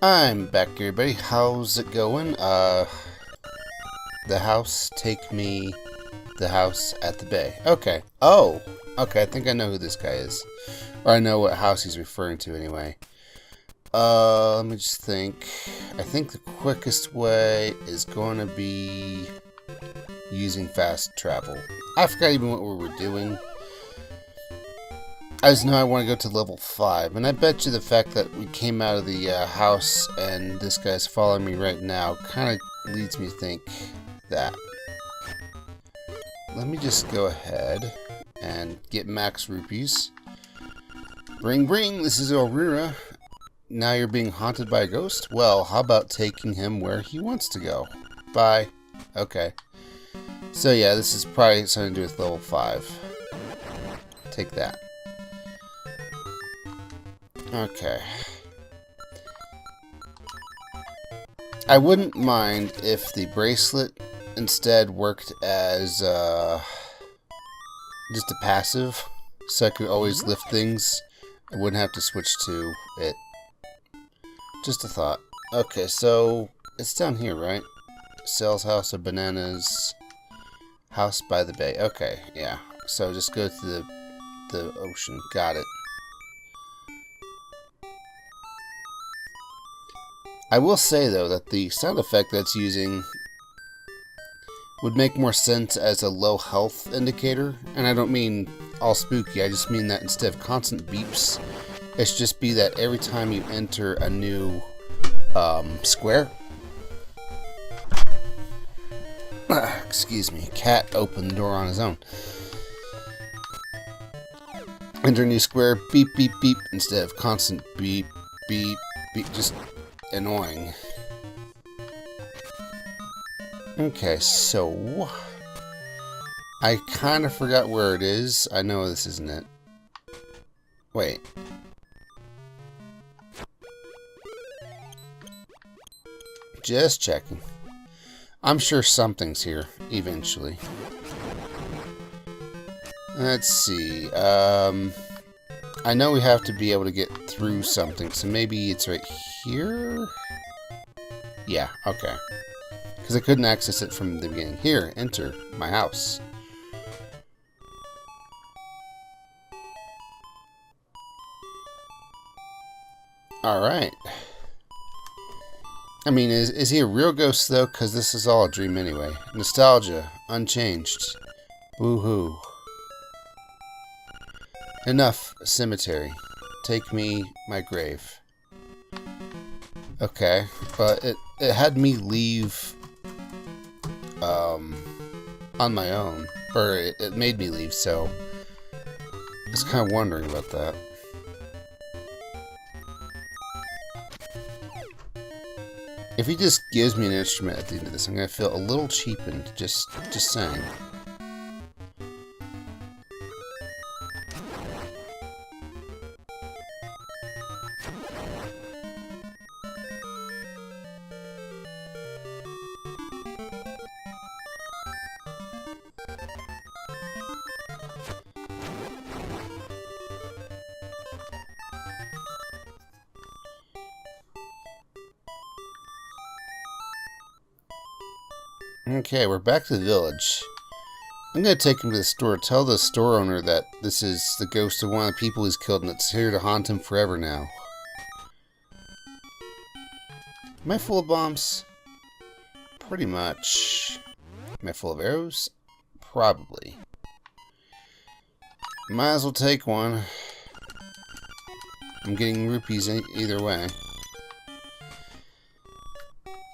I'm back, everybody. How's it going? The house, take me, the house at the bay. Okay. Oh! Okay, I think I know who this guy is. Or I know what house he's referring to, anyway. Let me just think. I think the quickest way is going to be using fast travel. I forgot even what we were doing. I just know I want to go to level 5, and I bet you the fact that we came out of the house and this guy's following me right now kind of leads me to think that. Let me just go ahead and get max rupees. Bring, bring, this is Aurora. Now you're being haunted by a ghost? Well, how about taking him where he wants to go? Bye. Okay. So yeah, this is probably something to do with level 5. Take that. Okay. I wouldn't mind if the bracelet instead worked as just a passive, so I could always lift things. I wouldn't have to switch to it. Just a thought. Okay, so it's down here, right? Sales house of bananas. House by the bay. Okay, yeah. So just go to the ocean. Got it. I will say, though, that the sound effect that's using would make more sense as a low health indicator. And I don't mean all spooky, I just mean that instead of constant beeps, it should just be that every time you enter a new square... excuse me, cat opened the door on his own. Enter a new square, beep, beep, beep, instead of constant beep, beep, beep, just... annoying. Okay, so I kind of forgot where it is. I know this isn't it. Wait. Just checking. I'm sure something's here eventually. Let's see. I know we have to be able to get through something, so maybe it's right here? Yeah, okay. Because I couldn't access it from the beginning. Here, enter my house. Alright. I mean, is he a real ghost, though? Because this is all a dream anyway. Nostalgia, unchanged. Woohoo. Enough, cemetery. Take me, my grave. Okay, but it had me leave on my own. Or it made me leave, so I was kind of wondering about that. If he just gives me an instrument at the end of this, I'm going to feel a little cheapened, just saying. Okay, we're back to the village. I'm going to take him to the store. Tell the store owner that this is the ghost of one of the people he's killed and it's here to haunt him forever now. Am I full of bombs? Pretty much. Am I full of arrows? Probably. Might as well take one. I'm getting rupees either way.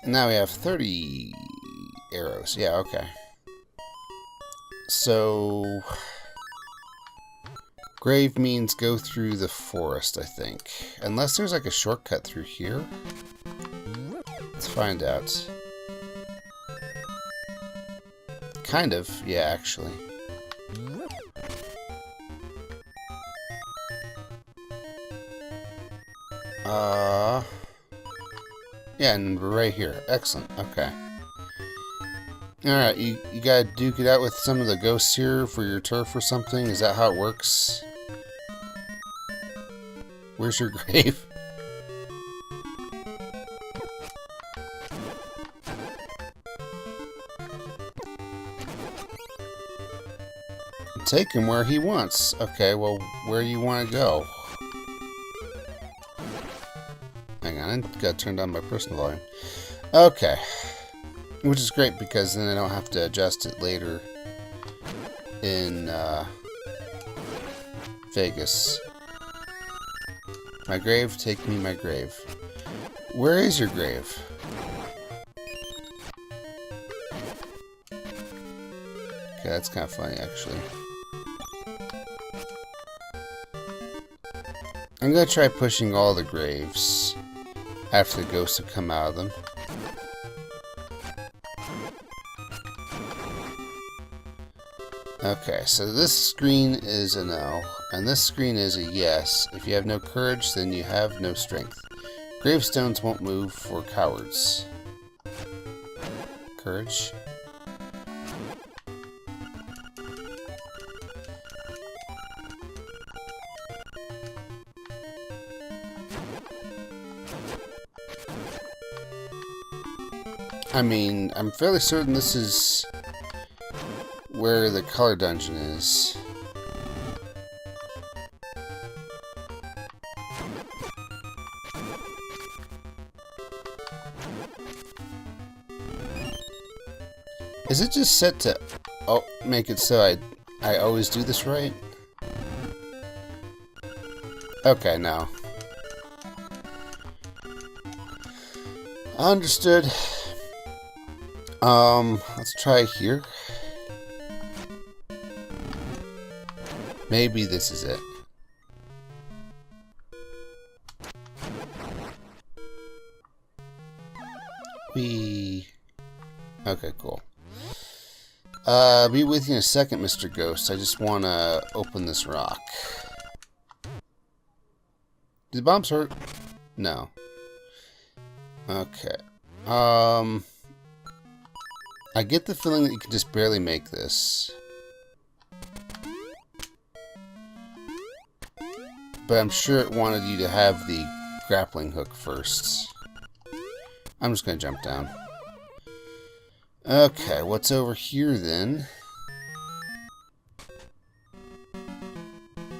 And now we have 30... arrows. Yeah, okay. So... grave means go through the forest, I think. Unless there's like a shortcut through here. Let's find out. Kind of. Yeah, actually. Yeah, and we're right here. Excellent. Okay. Alright, you gotta duke it out with some of the ghosts here for your turf or something? Is that how it works? Where's your grave? take him where he wants. Okay, well, where do you want to go? Hang on, I gotta turn down my personal volume. Okay. Which is great because then I don't have to adjust it later in Vegas. My grave, take me my grave. Where is your grave? Okay, that's kind of funny, actually. I'm gonna try pushing all the graves after the ghosts have come out of them. Okay, so this screen is a no, and this screen is a yes. If you have no courage, then you have no strength. Gravestones won't move for cowards. Courage. I mean, I'm fairly certain this is where the color dungeon is. Is it just set to make it so I always do this right? Okay, now. Understood. Let's try here. Maybe this is it. Okay, cool. Be with you in a second, Mr. Ghost. I just want to open this rock. Do the bombs hurt? No. Okay. I get the feeling that you can just barely make this. But I'm sure it wanted you to have the grappling hook first. I'm just going to jump down. Okay, what's over here then?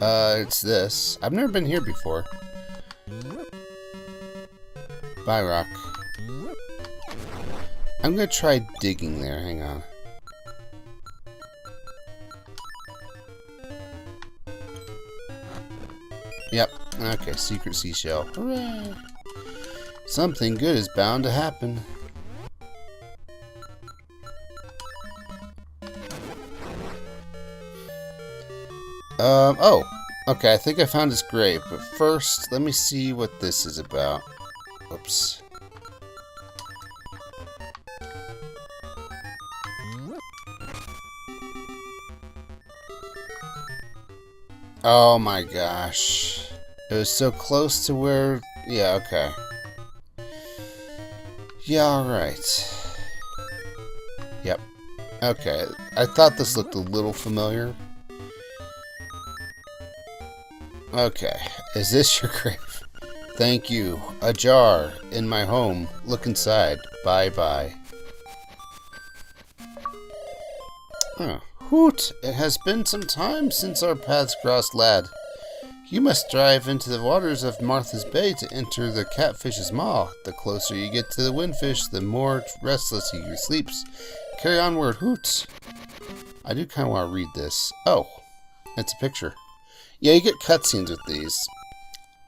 It's this. I've never been here before. Bye, rock. I'm gonna try digging there. Hang on. Yep. Okay, secret seashell. Hooray! Something good is bound to happen. Oh. Okay, I think I found his grave, but first, let me see what this is about. Oops. Oh my gosh. It was so close to where... Yeah, okay. Yeah, alright. Yep. Okay. I thought this looked a little familiar. Okay. Is this your grave? Thank you. A jar in my home. Look inside. Bye-bye. Huh. Hoot! It has been some time since our paths crossed, lad. You must dive into the waters of Martha's Bay to enter the catfish's maw. The closer you get to the windfish, the more restless he sleeps. Carry onward, Hoot! I do kind of want to read this. Oh, it's a picture. Yeah, you get cutscenes with these.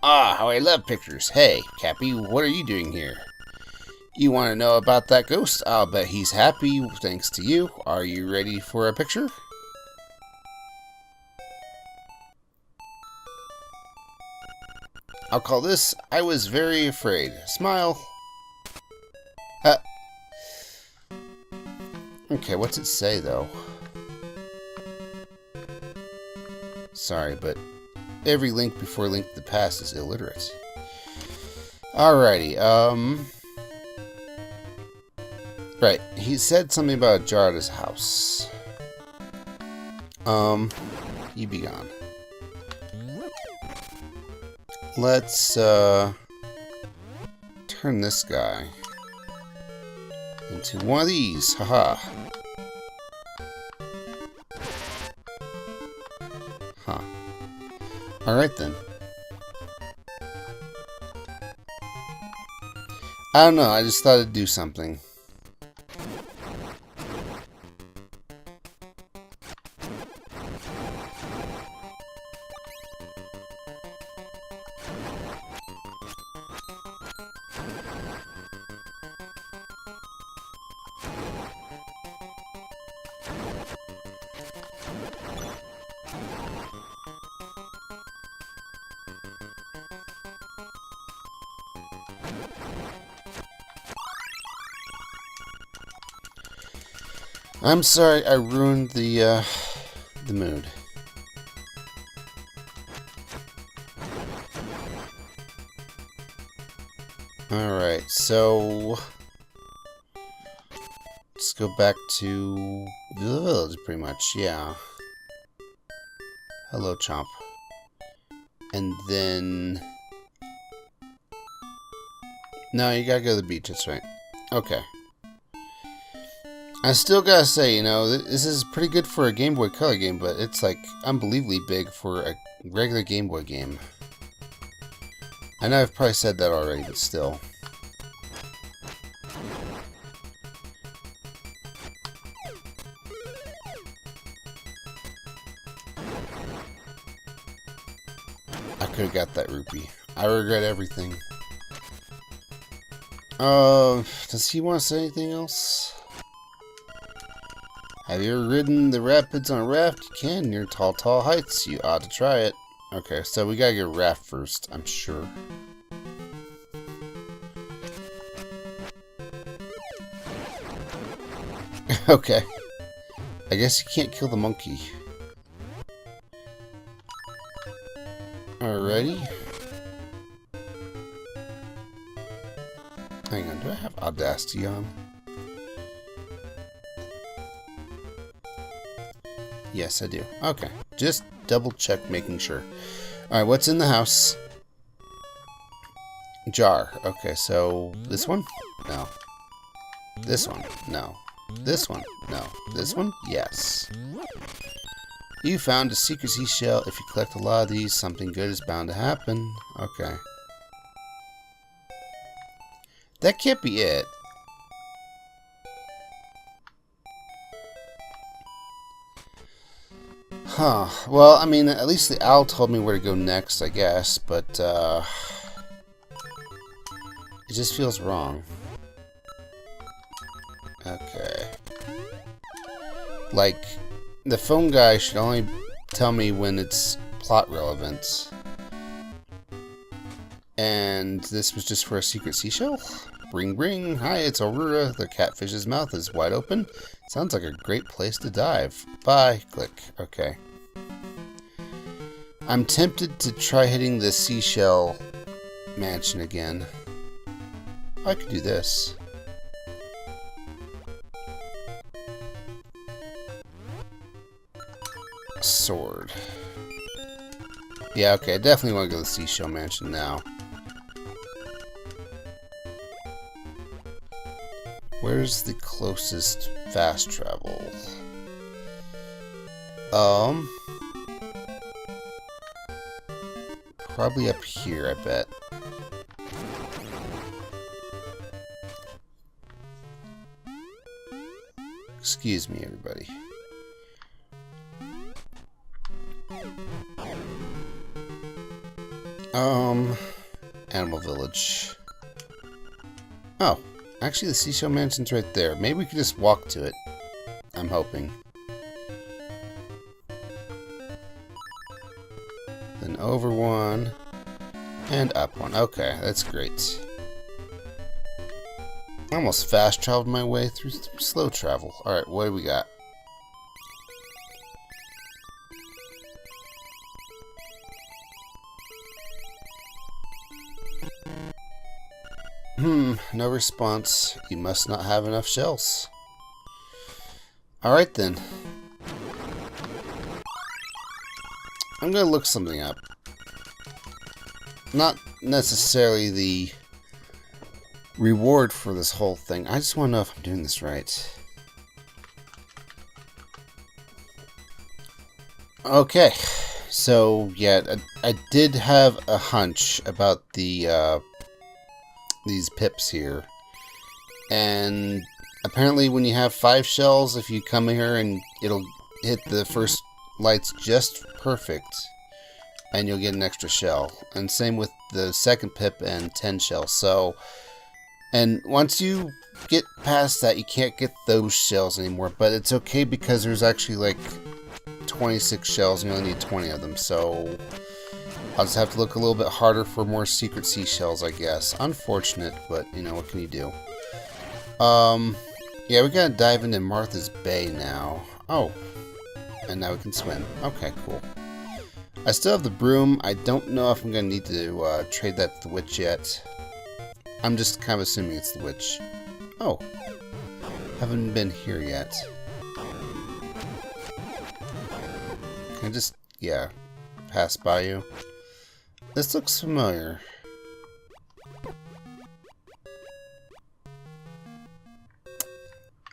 Ah, how I love pictures. Hey, Cappy, what are you doing here? You want to know about that ghost? I'll bet he's happy thanks to you. Are you ready for a picture? I'll call this, I was very afraid. Smile. Okay, what's it say, though? Sorry, but every link before Link to the Past is illiterate. Alrighty, right, he said something about a jar at his house. You be gone. Let's, turn this guy into one of these. Haha. Alright then. I don't know, I just thought I'd do something. I'm sorry I ruined the mood. Alright, so let's go back to the village pretty much, yeah. Hello, Chomp. And then no, you gotta go to the beach, that's right. Okay. I still gotta say, you know, this is pretty good for a Game Boy Color game, but it's like unbelievably big for a regular Game Boy game. I know I've probably said that already, but still. I could have got that rupee. I regret everything. Does he want to say anything else? Have you ever ridden the rapids on a raft? You can near tall heights. You ought to try it. Okay, so we gotta get a raft first, I'm sure. Okay. I guess you can't kill the monkey. Alrighty. Hang on, do I have Audacity on? Yes, I do. Okay. Just double check, making sure. Alright, what's in the house? Jar. Okay, so this one? No. This one? No. This one? No. This one? Yes. You found a secret seashell. If you collect a lot of these, something good is bound to happen. Okay. That can't be it. Huh. Well, I mean, at least the owl told me where to go next, I guess, but, it just feels wrong. Okay. Like, the phone guy should only tell me when it's plot relevant. And this was just for a secret seashell? Bring, bring. Hi, it's Aurora. The catfish's mouth is wide open. Sounds like a great place to dive. Bye. Click. Okay. I'm tempted to try hitting the seashell mansion again. I could do this. Sword. Yeah, okay. I definitely want to go to the seashell mansion now. Where's the closest fast travel? Probably up here, I bet. Excuse me, everybody. Animal Village. Oh. Actually, the seashell mansion's right there. Maybe we could just walk to it. I'm hoping. Then over one. And up one. Okay, that's great. I almost fast traveled my way through slow travel. Alright, what do we got? No response. You must not have enough shells. Alright then. I'm gonna look something up. Not necessarily the reward for this whole thing. I just want to know if I'm doing this right. Okay. So, yeah, I did have a hunch about the, these pips here. And apparently when you have 5 shells, if you come here and it'll hit the first lights just perfect, and you'll get an extra shell. And same with the second pip and 10 shells. So, and once you get past that, you can't get those shells anymore. But it's okay because there's actually like 26 shells and you only need 20 of them. So I'll just have to look a little bit harder for more secret seashells, I guess. Unfortunate, but you know, what can you do? Yeah, we gotta dive into Martha's Bay now. Oh, and now we can swim. Okay, cool. I still have the broom. I don't know if I'm gonna need to trade that to the witch yet. I'm just kind of assuming it's the witch. Oh, haven't been here yet. Can I just, yeah, pass by you? This looks familiar.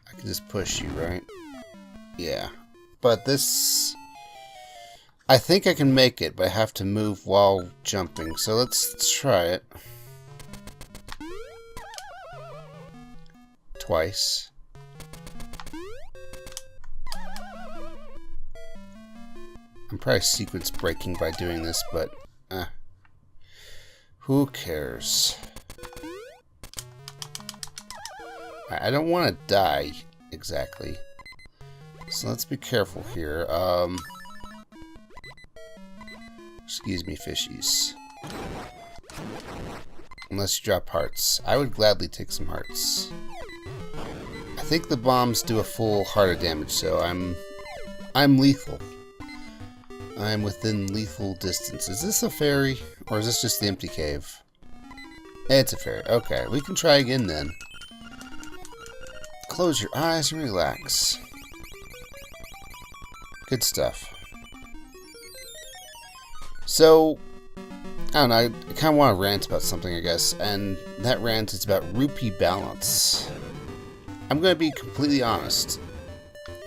I can just push you, right? Yeah. But this... I think I can make it, but I have to move while jumping. So let's try it. Twice. I'm probably sequence breaking by doing this, but who cares? I don't want to die exactly, so let's be careful here. Excuse me, fishies. Unless you drop hearts, I would gladly take some hearts. I think the bombs do a full heart of damage, so I'm lethal. I'm within lethal distance. Is this a fairy, or is this just the empty cave? It's a fairy. Okay, we can try again then. Close your eyes and relax. Good stuff. So, I don't know, I kind of want to rant about something, I guess, and that rant is about rupee balance. I'm going to be completely honest.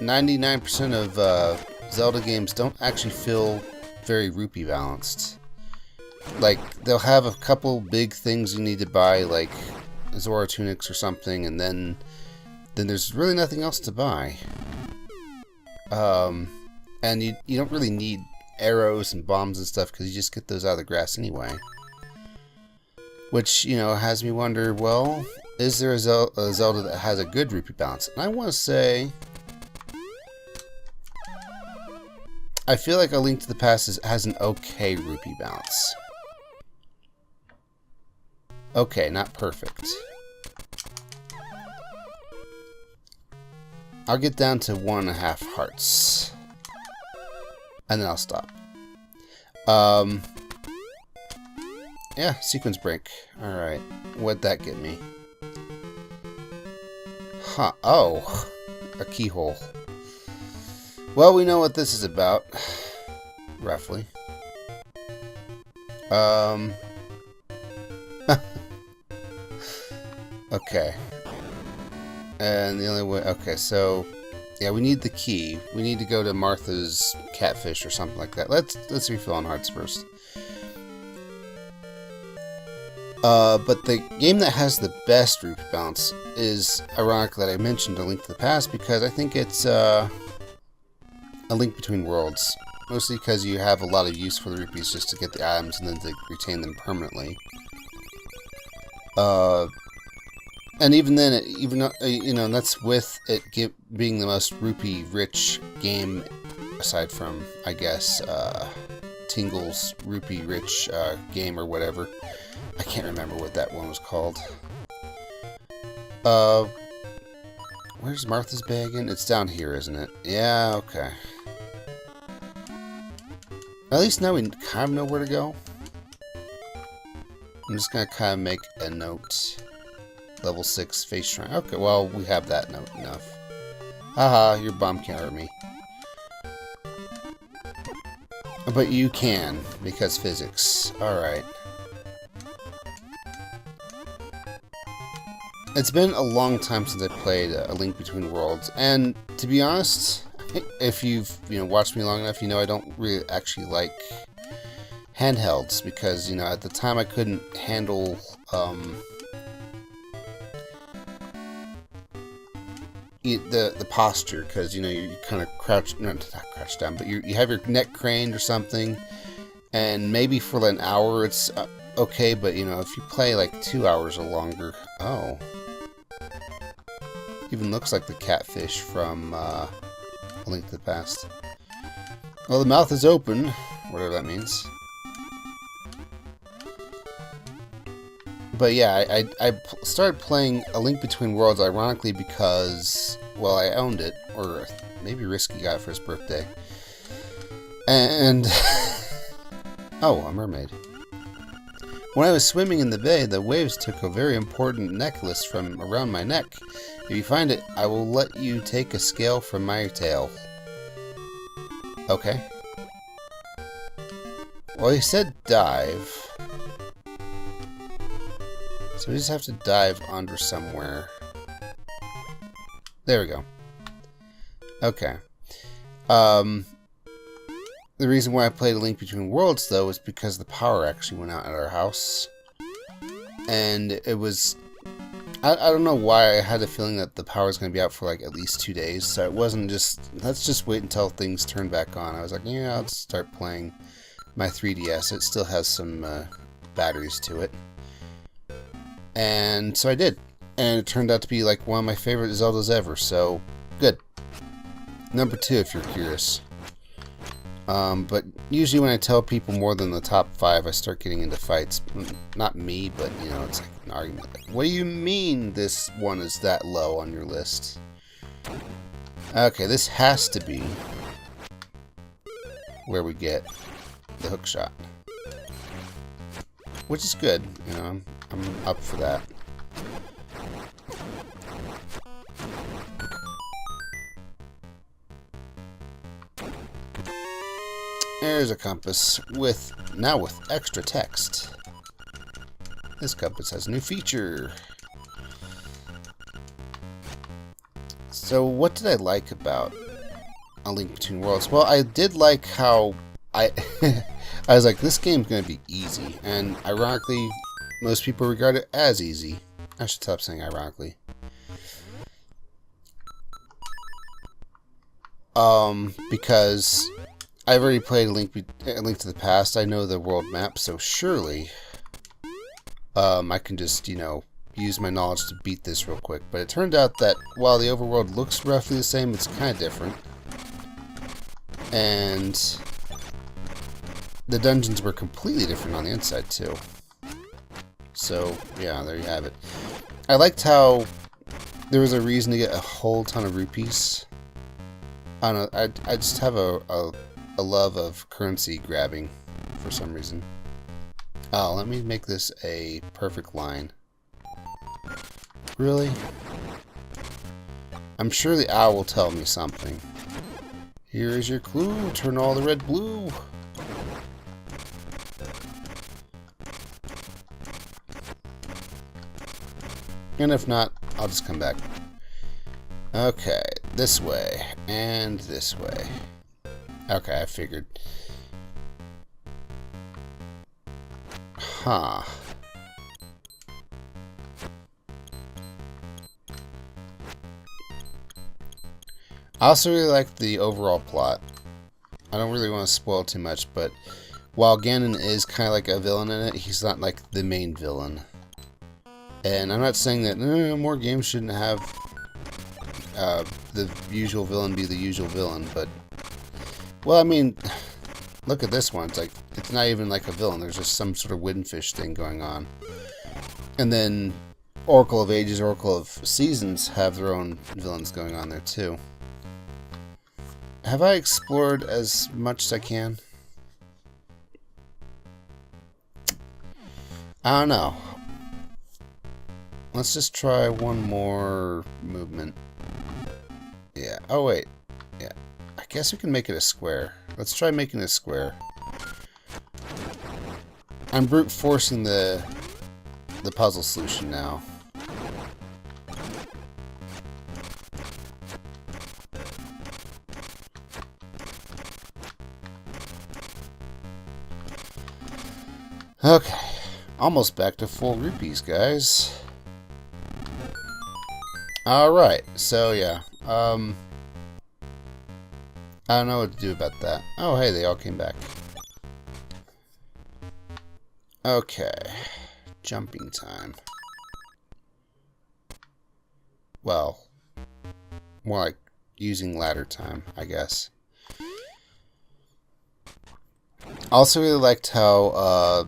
99% of Zelda games don't actually feel very rupee balanced. Like, they'll have a couple big things you need to buy, like Zora tunics or something, and then there's really nothing else to buy. And you don't really need arrows and bombs and stuff because you just get those out of the grass anyway. Which, you know, has me wonder, well, is there a Zelda that has a good rupee balance? And I want to say, I feel like A Link to the Past has an okay rupee balance. Okay, not perfect. I'll get down to 1.5 hearts. And then I'll stop. Yeah, sequence break. Alright. What'd that get me? Huh. Oh. A keyhole. Well, we know what this is about. Roughly. Okay. And the only way... Okay, so... Yeah, we need the key. We need to go to Martha's catfish or something like that. Let's refill on hearts first. But the game that has the best rupee balance is, ironic that I mentioned A Link to the Past, because I think it's A Link Between Worlds. Mostly because you have a lot of use for the rupees just to get the items and then to retain them permanently. And even then, you know, that's with it being the most rupee-rich game, aside from, I guess, Tingle's rupee-rich game or whatever. I can't remember what that one was called. Where's Martha's Bay again? It's down here, isn't it? Yeah, okay. At least now we kind of know where to go. I'm just going to kind of make a note. Level 6 face shrine. Okay, well, we have that note enough. Haha, your bomb can't hurt me. But you can, because physics. Alright. It's been a long time since I played A Link Between Worlds, and to be honest, if you've watched me long enough, you know I don't really actually like handhelds because at the time I couldn't handle the posture because you kind of crouch, not crouch down, but you have your neck craned or something, and maybe for an hour it's okay, but if you play like 2 hours or longer, oh, even looks like the catfish from A Link to the Past. Well, the mouth is open, whatever that means. But yeah, I started playing A Link Between Worlds ironically because, well, I owned it, or maybe Risky got it for his birthday. And oh, a mermaid. When I was swimming in the bay, the waves took a very important necklace from around my neck. If you find it, I will let you take a scale from my tail. Okay. Well, he said dive. So we just have to dive under somewhere. There we go. Okay. The reason why I played A Link Between Worlds, though, is because the power actually went out at our house. And it was... I don't know why I had the feeling that the power was going to be out for like at least 2 days. So it wasn't just, let's just wait until things turn back on. I was like, yeah, I'll start playing my 3DS. It still has some batteries to it. And so I did. And it turned out to be like one of my favorite Zeldas ever. So, good. Number 2, if you're curious. But usually when I tell people more than the top 5, I start getting into fights. Not me, but, it's like an argument. Like, what do you mean this one is that low on your list? Okay, this has to be where we get the hookshot. Which is good, I'm up for that. There's a compass now with extra text. This compass has a new feature. So what did I like about A Link Between Worlds? Well, I did like how I was like, this game's going to be easy, and ironically, most people regard it as easy. I should stop saying ironically. Because I've already played A Link to the Past. I know the world map, so surely I can just, use my knowledge to beat this real quick. But it turned out that while the overworld looks roughly the same, it's kind of different. And the dungeons were completely different on the inside, too. So, yeah, there you have it. I liked how there was a reason to get a whole ton of rupees. I don't know, I just have a love of currency grabbing for some reason. Oh, let me make this a perfect line. Really? I'm sure the owl will tell me something. Here is your clue. Turn all the red blue. And if not, I'll just come back. Okay, this way and this way. Okay, I figured. Huh. I also really like the overall plot. I don't really want to spoil too much, but while Ganon is kind of like a villain in it, he's not like the main villain. And I'm not saying that more games shouldn't have the usual villain be the usual villain, but, well, I mean, look at this one. It's like, it's not even like a villain. There's just some sort of windfish thing going on. And then Oracle of Ages, Oracle of Seasons have their own villains going on there, too. Have I explored as much as I can? I don't know. Let's just try one more movement. Yeah. Oh, wait. Yeah. I guess we can make it a square. Let's try making it a square. I'm brute forcing the puzzle solution now. Okay. Almost back to full rupees, guys. Alright, so yeah. I don't know what to do about that. Oh, hey, they all came back. Okay. Jumping time. Well, more like using ladder time, I guess. Also really liked how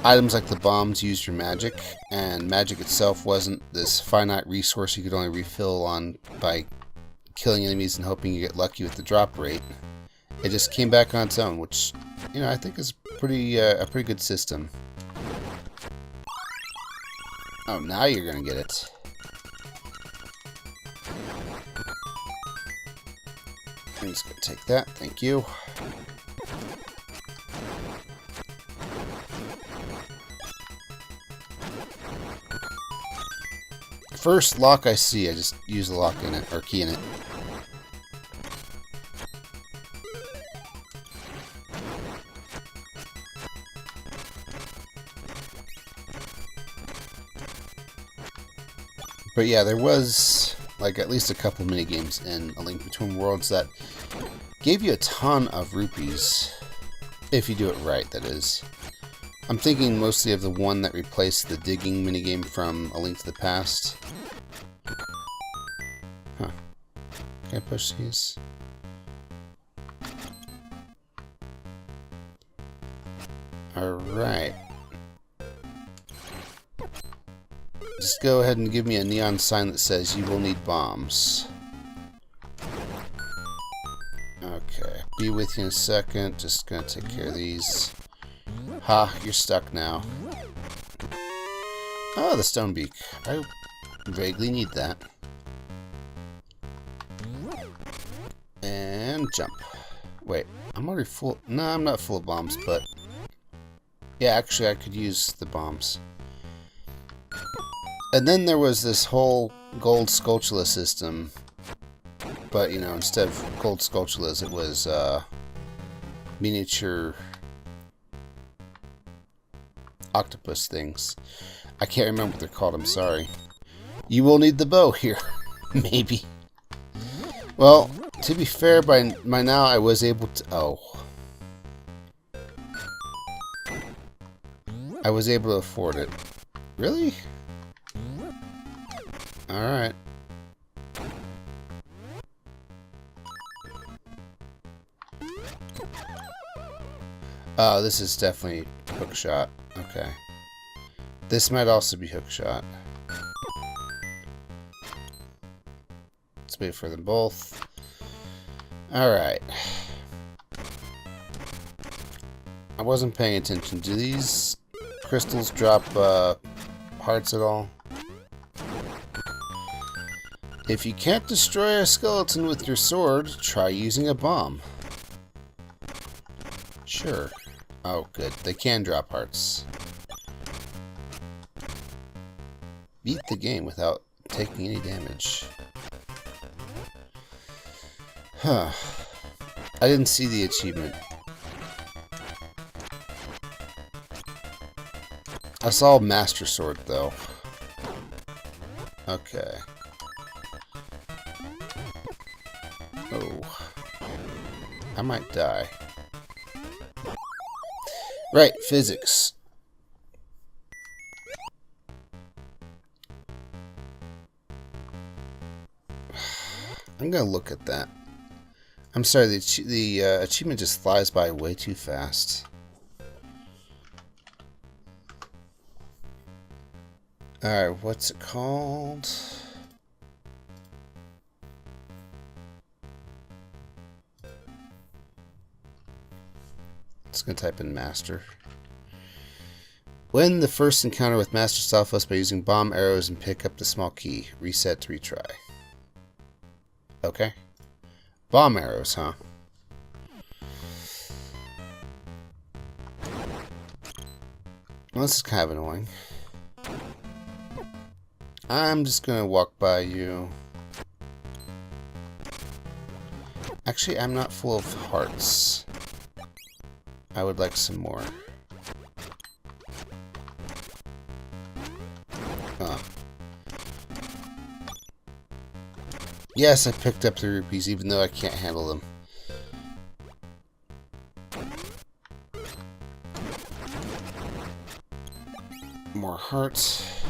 items like the bombs used your magic, and magic itself wasn't this finite resource you could only refill on by killing enemies and hoping you get lucky with the drop rate. It just came back on its own, which, you know, I think is pretty a pretty good system. Oh, now you're gonna get it. I'm just gonna take that, thank you. First lock I see, I just use the lock in it, or key in it. But yeah, there was like at least a couple mini games in A Link Between Worlds that gave you a ton of rupees, if you do it right, that is. I'm thinking mostly of the one that replaced the digging minigame from A Link to the Past. Huh. Can I push these? Alright. Just go ahead and give me a neon sign that says you will need bombs. Okay. Be with you in a second. Just gonna take care of these. Ha, you're stuck now. Oh, the stone beak. I vaguely need that. And jump. Wait, I'm already full. No, I'm not full of bombs, but yeah, actually I could use the bombs. And then there was this whole gold Skulltula system, but you know, instead of gold Skulltulas, it was miniature octopus things. I can't remember what they're called, I'm sorry. You will need the bow here. Maybe. Well, to be fair, by now I was able to... Oh. I was able to afford it. Really? Alright. Oh, this is definitely hookshot. Okay. This might also be hookshot. Let's wait for them both. Alright. I wasn't paying attention. Do these crystals drop hearts at all? If you can't destroy a skeleton with your sword, try using a bomb. Sure. Oh, good. They can drop hearts. Beat the game without taking any damage. Huh. I didn't see the achievement. I saw Master Sword, though. Okay. Oh. I might die. Right, physics. I'm gonna look at that. I'm sorry, the achievement just flies by way too fast. Alright, what's it called? Just gonna type in master. Win the first encounter with Master Stalfos by using bomb arrows and pick up the small key. Reset to retry. Okay. Bomb arrows, huh? Well, this is kind of annoying. I'm just gonna walk by you. Actually, I'm not full of hearts. I would like some more. Yes, I picked up the rupees, even though I can't handle them. More hearts.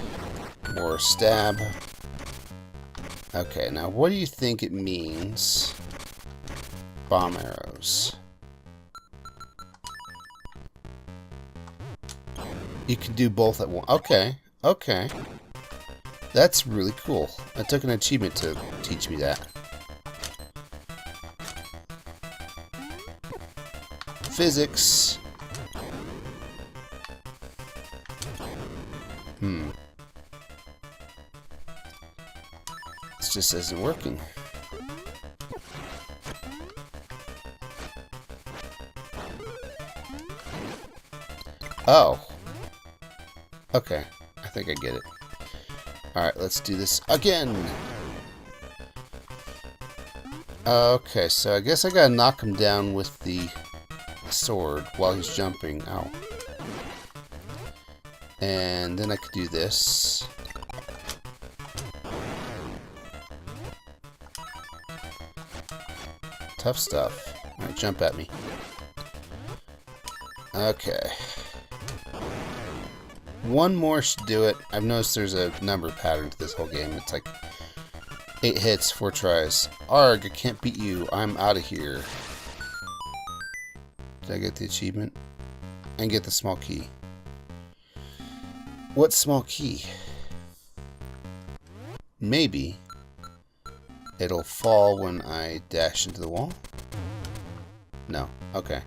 More stab. Okay, now what do you think it means? Bomb arrows. You can do both at once. Okay, okay. That's really cool. I took an achievement to teach me that. Physics. This just isn't working. Oh. Okay. I think I get it. Alright, let's do this again. Okay, so I guess I gotta knock him down with the sword while he's jumping. Ow. And then I could do this. Tough stuff. Alright, jump at me. Okay. One more should do it. I've noticed there's a number pattern to this whole game. It's like 8 hits, 4 tries. Arg, I can't beat you. I'm out of here. Did I get the achievement? And get the small key. What small key? Maybe it'll fall when I dash into the wall? No. Okay.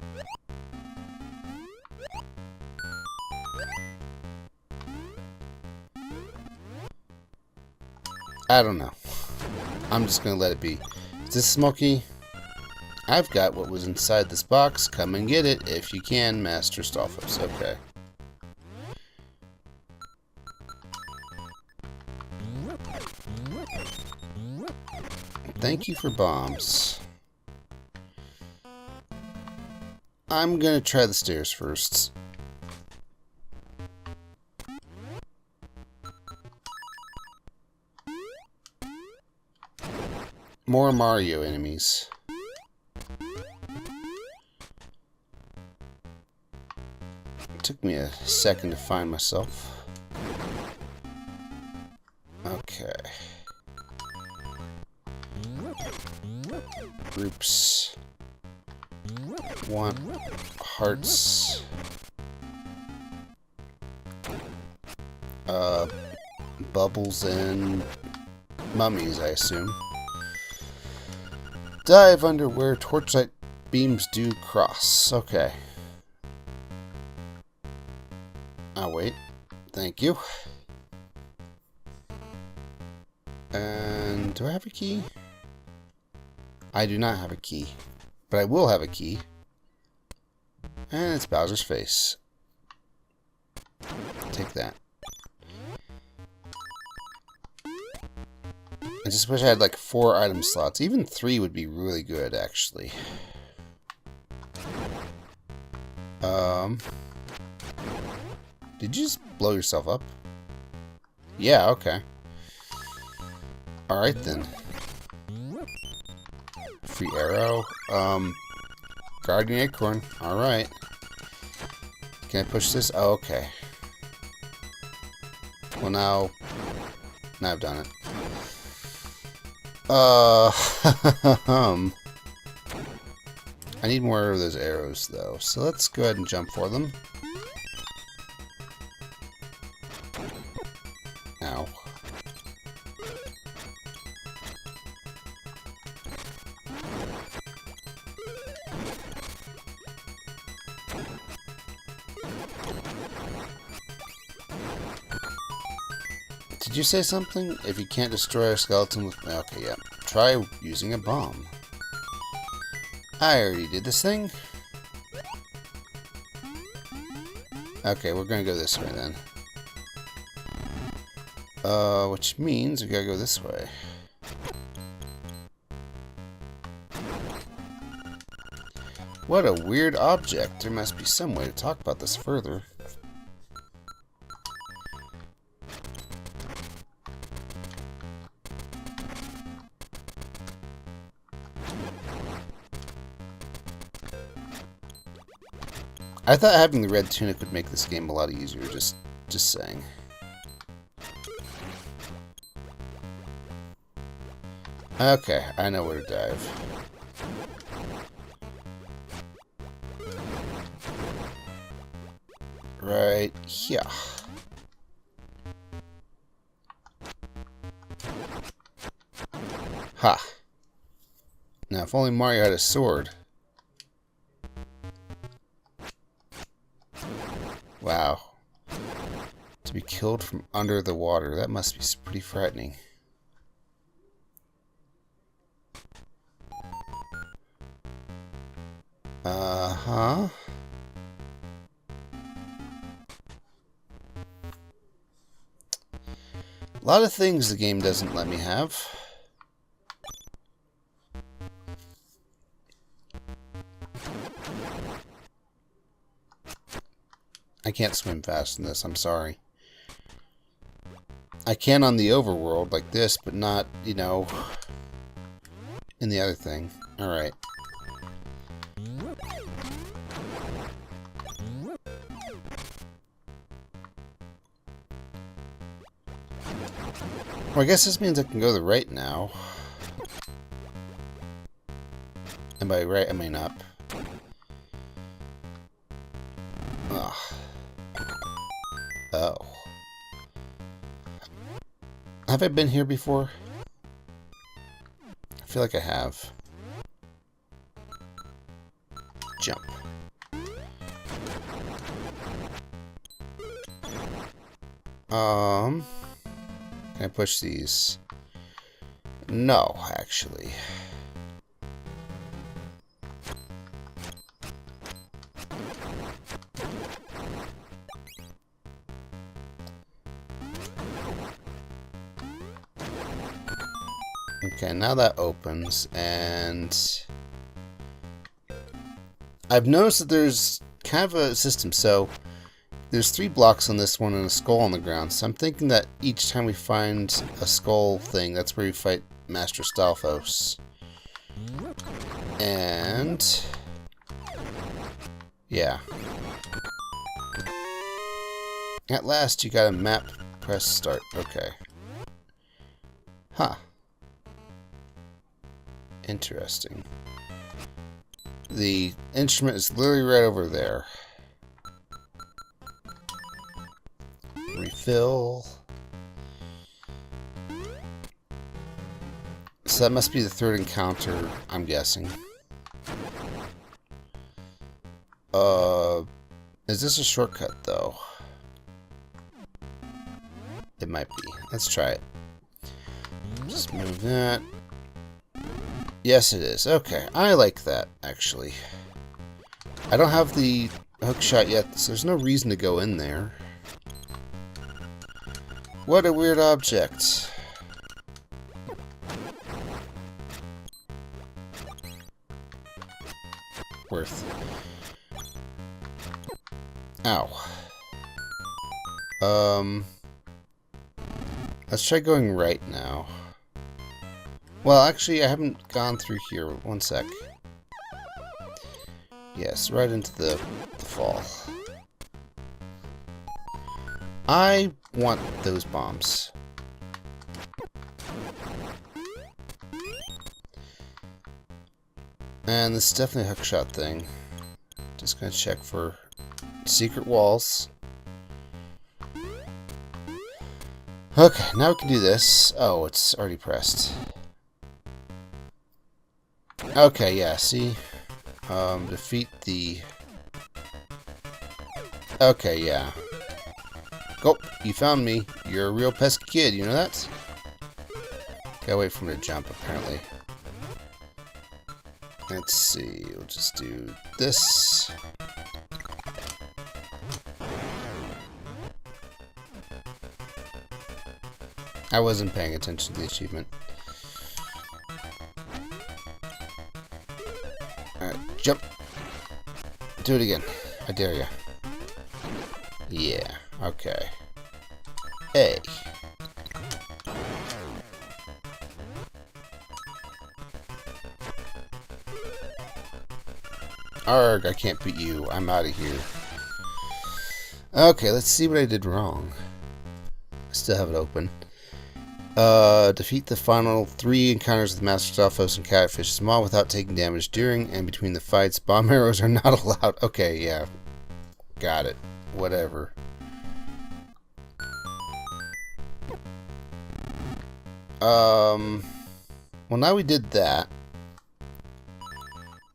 I don't know. I'm just gonna let it be. Is this smoky? I've got what was inside this box. Come and get it if you can, Master Stalfos. Okay. Thank you for bombs. I'm gonna try the stairs first. More Mario enemies. It took me a second to find myself. Okay. Groups. Want hearts. Bubbles and mummies, I assume. Dive under where torchlight beams do cross. Okay. I'll wait. Thank you. And do I have a key? I do not have a key. But I will have a key. And it's Bowser's face. Take that. I just wish I had like 4 item slots. Even 3 would be really good, actually. Did you just blow yourself up? Yeah, okay. Alright then. Free arrow. Guardian acorn. Alright. Can I push this? Oh, okay. Well, now I've done it. I need more of those arrows, though. So let's go ahead and jump for them. Ow. Did you say something? If you can't destroy a skeleton with... Okay, yeah. Try using a bomb. I already did this thing. Okay, we're gonna go this way then. Which means we gotta go this way. What a weird object. There must be some way to talk about this further. I thought having the red tunic would make this game a lot easier, just saying. Okay, I know where to dive. Right here. Ha. Now, if only Mario had a sword. Wow. To be killed from under the water. That must be pretty frightening. Uh-huh. A lot of things the game doesn't let me have. I can't swim fast in this, I'm sorry. I can on the overworld like this, but not, you know, in the other thing. Alright. Well, I guess this means I can go to the right now. And by right, I mean up. Ugh. Oh. Have I been here before? I feel like I have. Jump. Can I push these? No, actually. Okay, now that opens, and I've noticed that there's kind of a system. So there's 3 blocks on this one and a skull on the ground. So I'm thinking that each time we find a skull thing, that's where we fight Master Stalfos. And yeah. At last, you got a map. Press start. Okay. Huh. Interesting. The instrument is literally right over there. Refill. So that must be the 3rd encounter, I'm guessing. Is this a shortcut, though? It might be. Let's try it. Just move that. Yes, it is. Okay, I like that, actually. I don't have the hookshot yet, so there's no reason to go in there. What a weird object. Worth. Ow. Let's try going right now. Well, actually, I haven't gone through here. One sec. Yes, right into the fall. I want those bombs. And this is definitely a hookshot thing. Just gonna check for secret walls. Okay, now we can do this. Oh, it's already pressed. Okay, yeah, see? Defeat the... Okay, yeah. Go, you found me. You're a real pesky kid, you know that? Gotta wait for him to jump, apparently. Let's see, we'll just do this. I wasn't paying attention to the achievement. Alright, jump. Do it again. I dare ya. Yeah, okay. A. Arg, I can't beat you. I'm out of here. Okay, let's see what I did wrong. I still have it open. Defeat the final 3 encounters with Master Stalfos and Catfish Small without taking damage during and between the fights. Bomb arrows are not allowed. Okay, yeah. Got it. Whatever. Well, now we did that.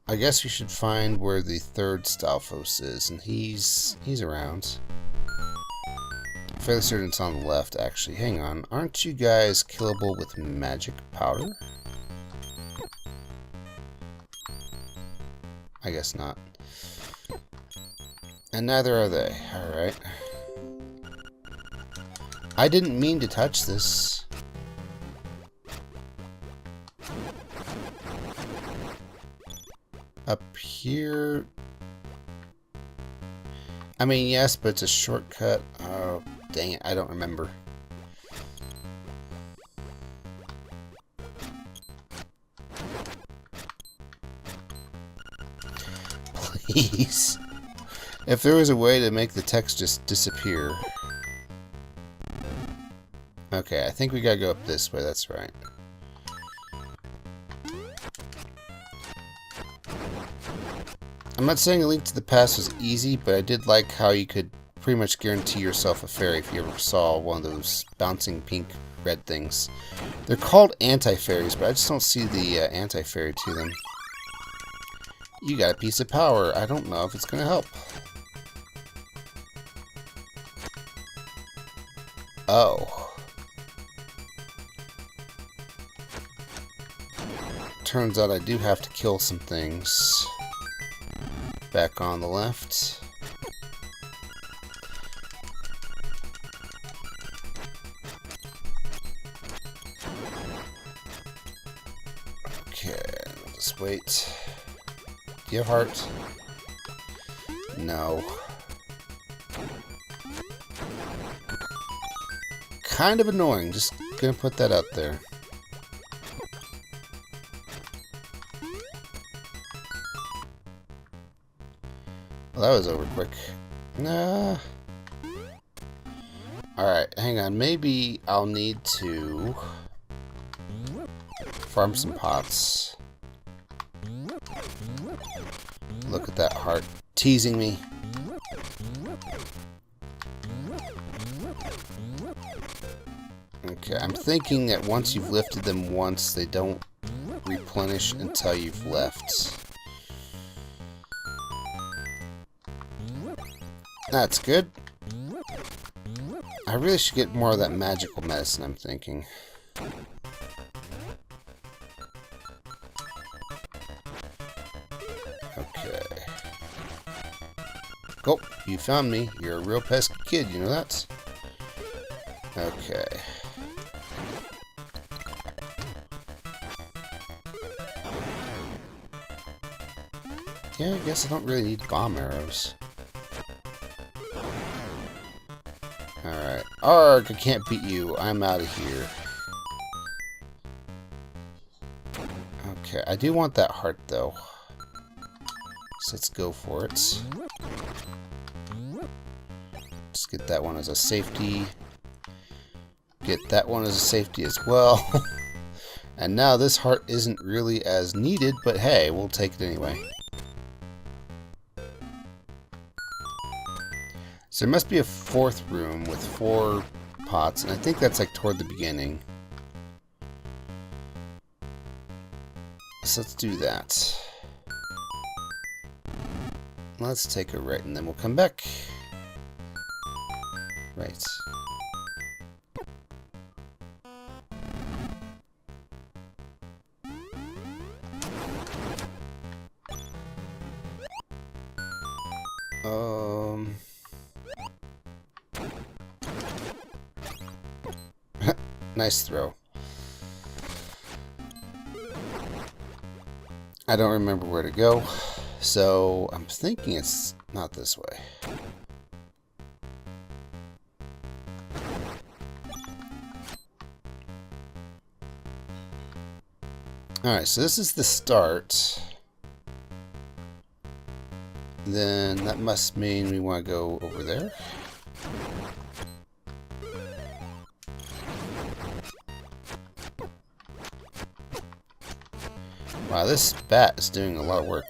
I guess we should find where the 3rd Stalfos is, and he's around. I'm fairly certain it's on the left, actually. Hang on. Aren't you guys killable with magic powder? I guess not. And neither are they. Alright. I didn't mean to touch this. Up here... I mean, yes, but it's a shortcut. Oh, dang it. I don't remember. Please. If there was a way to make the text just disappear. Okay, I think we gotta go up this way. That's right. I'm not saying A Link to the Past was easy, but I did like how you could pretty much guarantee yourself a fairy if you ever saw one of those bouncing pink red things. They're called anti-fairies, but I just don't see the anti-fairy to them. You got a piece of power. I don't know if it's going to help. Oh. Turns out I do have to kill some things. Back on the left. Okay, I'll just wait. Do you have heart? No. Kind of annoying, just gonna put that out there. Well, that was over quick. Nah. Alright, hang on. Maybe I'll need to farm some pots. Look at that heart teasing me. Okay, I'm thinking that once you've lifted them once, they don't replenish until you've left. That's good. I really should get more of that magical medicine, I'm thinking. Okay. Oh, you found me. You're a real pesky kid, you know that? Okay. Yeah, I guess I don't really need bomb arrows. Alright. Arg, I can't beat you. I'm out of here. Okay, I do want that heart, though. So let's go for it. Let's get that one as a safety. Get that one as a safety as well. And now this heart isn't really as needed, but hey, we'll take it anyway. So there must be a 4th room with 4 pots, and I think that's like toward the beginning. So let's do that. Let's take a right, and then we'll come back. Right. Nice throw. I don't remember where to go, so I'm thinking it's not this way. Alright, so this is the start. Then that must mean we want to go over there. Wow, this bat is doing a lot of work.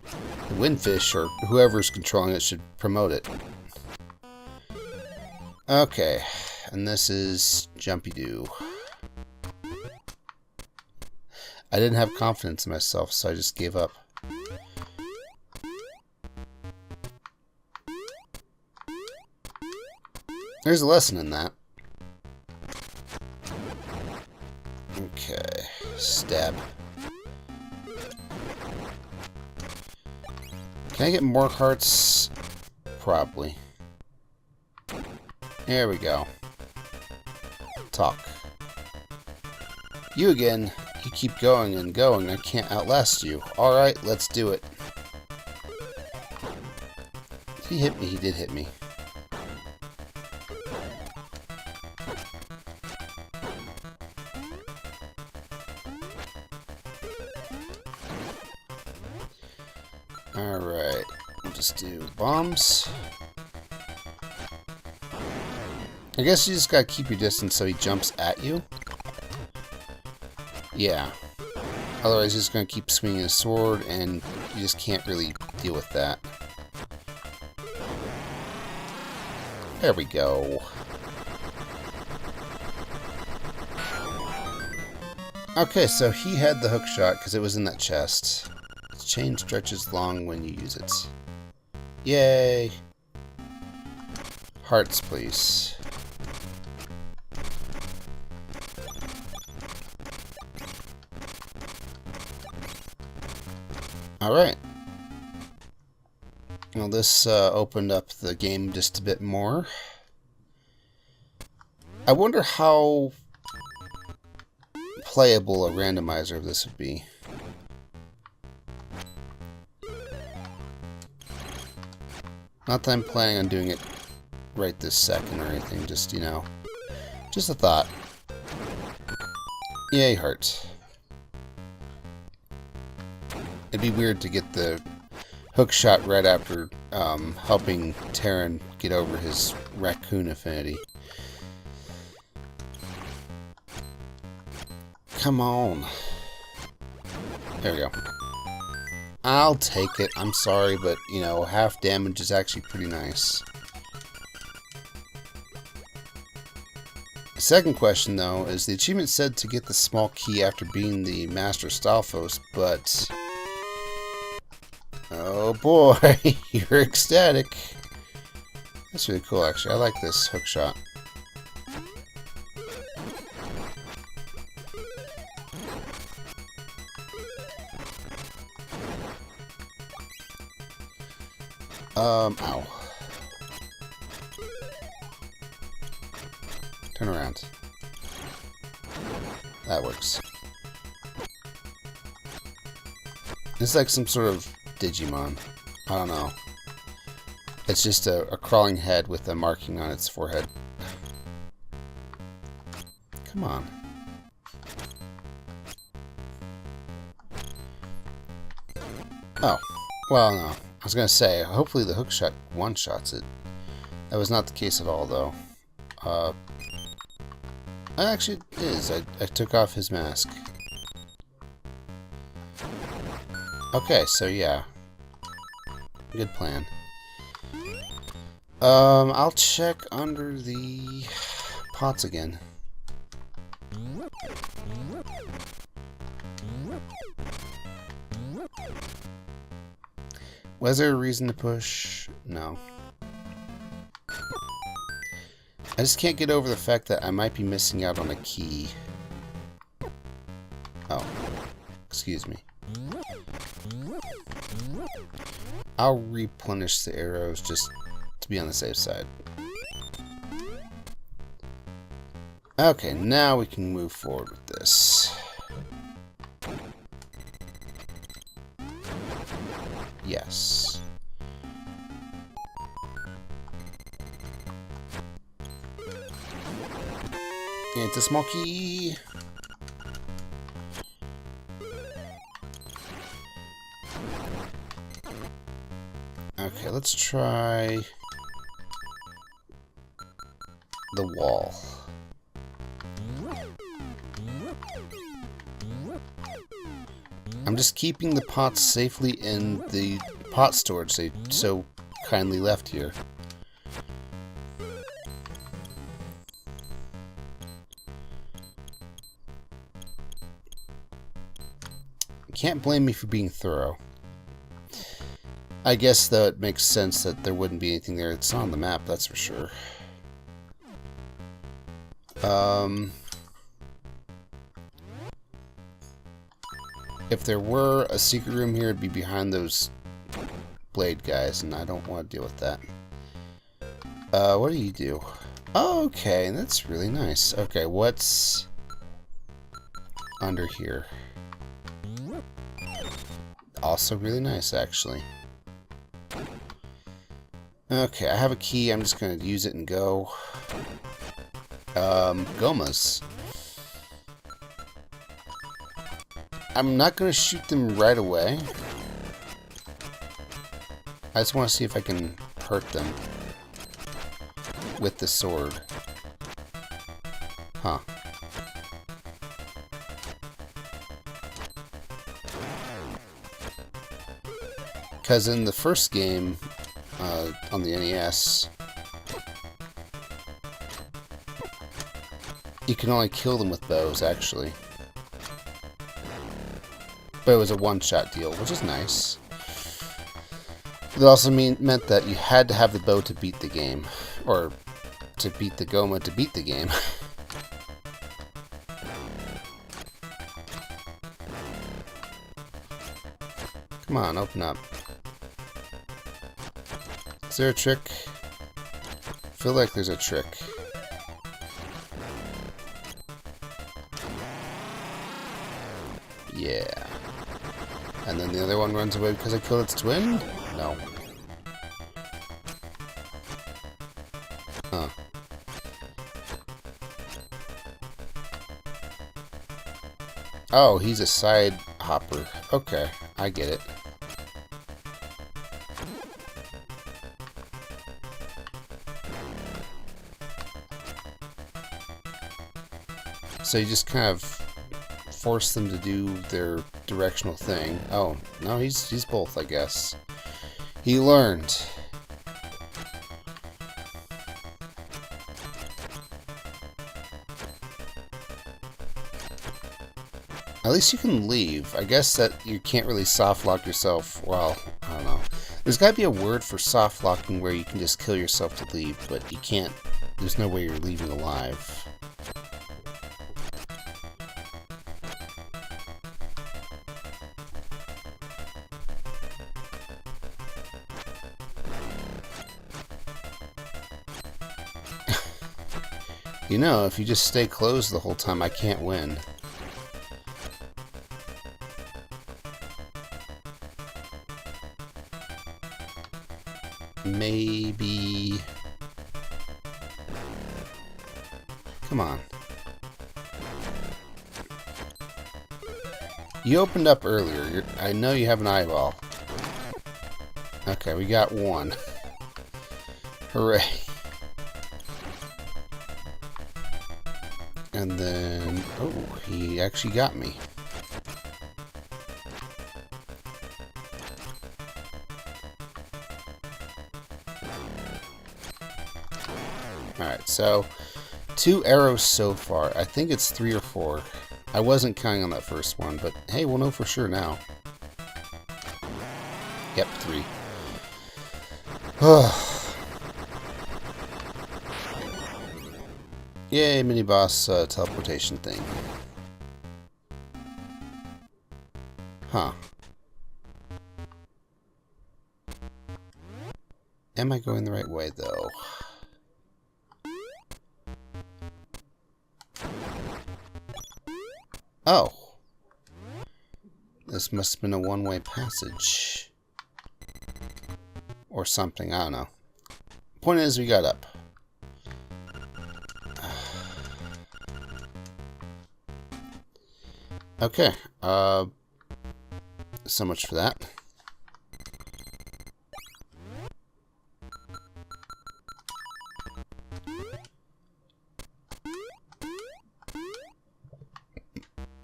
The windfish, or whoever's controlling it, should promote it. Okay, and this is Jumpy Doo. I didn't have confidence in myself, so I just gave up. There's a lesson in that. Okay, stab. Can I get more hearts? Probably. There we go. Talk. You again. You keep going and going. I can't outlast you. Alright, let's do it. He hit me. He did hit me. Alright. We'll just do bombs. I guess you just gotta keep your distance so he jumps at you. Yeah. Otherwise he's gonna keep swinging his sword and you just can't really deal with that. There we go. Okay, so he had the hook shot because it was in that chest. The chain stretches long when you use it. Yay! Hearts, please. Alright. Well, this opened up the game just a bit more. I wonder how playable a randomizer of this would be. Not that I'm planning on doing it right this second or anything, just, you know, just a thought. Yay, hearts. It'd be weird to get the hook shot right after helping Terran get over his raccoon affinity. Come on. There we go. I'll take it. I'm sorry, but, you know, half damage is actually pretty nice. The second question, though, is the achievement said to get the small key after being the Master Stalfos, but... Oh boy, you're ecstatic. That's really cool, actually. I like this hook shot. Ow. Turn around. That works. It's like some sort of Digimon. I don't know. It's just a crawling head with a marking on its forehead. Come on. Oh. Well, no. I was gonna say, hopefully the hookshot one-shots it. That was not the case at all, though. Actually, it is. I took off his mask. Okay, so yeah. Good plan. I'll check under the pots again. Was there a reason to push? No. I just can't get over the fact that I might be missing out on a key. Oh. Excuse me. I'll replenish the arrows just to be on the safe side. Okay, now we can move forward with this. Yes. It's a small key. Okay, let's try the wall. I'm just keeping the pots safely in the pot storage they so kindly left here. Can't blame me for being thorough. I guess, though, it makes sense that there wouldn't be anything there. It's not on the map, that's for sure. If there were a secret room here, it'd be behind those blade guys, and I don't want to deal with that. What do you do? Oh, okay, that's really nice. Okay, what's under here? Also really nice, actually. Okay, I have a key. I'm just going to use it and go. Gomas. I'm not going to shoot them right away. I just want to see if I can hurt them with the sword. Huh. Because in the first game, on the NES, you can only kill them with bows, actually. But it was a one-shot deal, which is nice. It also meant that you had to have the bow to beat the game. Or to beat the Goma to beat the game. Come on, open up. Is there a trick? I feel like there's a trick. Yeah. And then the other one runs away because I killed its twin? No. Huh. Oh, he's a side hopper. Okay, I get it. So you just kind of force them to do their directional thing. Oh, no, he's both, I guess. He learned. At least you can leave. I guess that you can't really soft lock yourself. Well, I don't know. There's got to be a word for soft locking where you can just kill yourself to leave, but you can't. There's no way you're leaving alive. You know, if you just stay closed the whole time, I can't win. Maybe... Come on. You opened up earlier. I know you have an eyeball. Okay, we got one. Hooray. And then... Oh, he actually got me. Alright, so 2 arrows so far. I think it's 3 or 4. I wasn't counting on that first one, but hey, we'll know for sure now. Yep, 3. Yay, mini-boss teleportation thing. Huh. Am I going the right way, though? Oh. This must have been a one-way passage. Or something, I don't know. Point is, we got up. Okay, so much for that.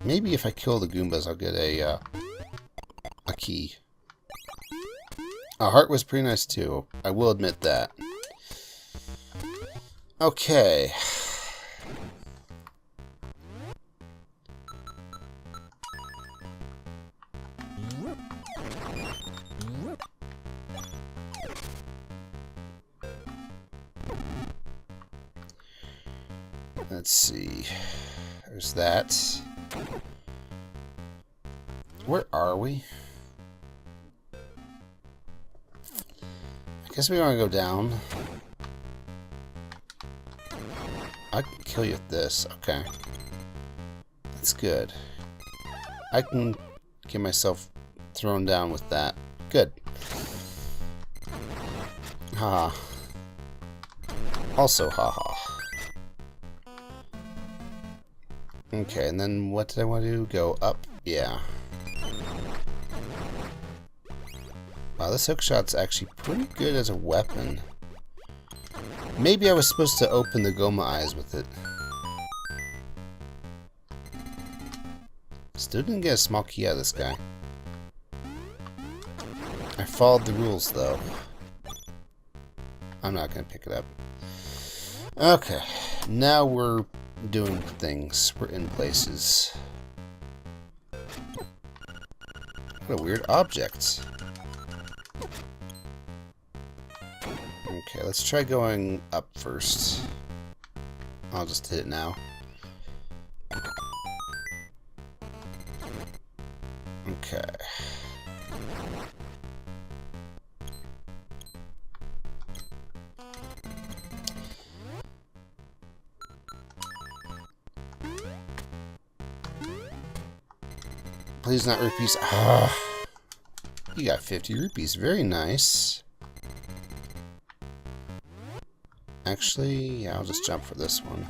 Maybe if I kill the Goombas, I'll get a key. A heart was pretty nice too. I will admit that. Okay. Let's see. There's that. Where are we? I guess we want to go down. I can kill you with this. Okay. That's good. I can get myself thrown down with that. Good. Haha. Also haha. Okay, and then what did I want to do? Go up? Yeah. Wow, this hookshot's actually pretty good as a weapon. Maybe I was supposed to open the Goma eyes with it. Still didn't get a small key out of this guy. I followed the rules, though. I'm not going to pick it up. Okay, now we're doing things. We're in places. What a weird object. Okay, let's try going up first. I'll just hit it now. Okay. Please not rupees. Ah, you got 50 rupees. Very nice. Actually, yeah, I'll just jump for this one.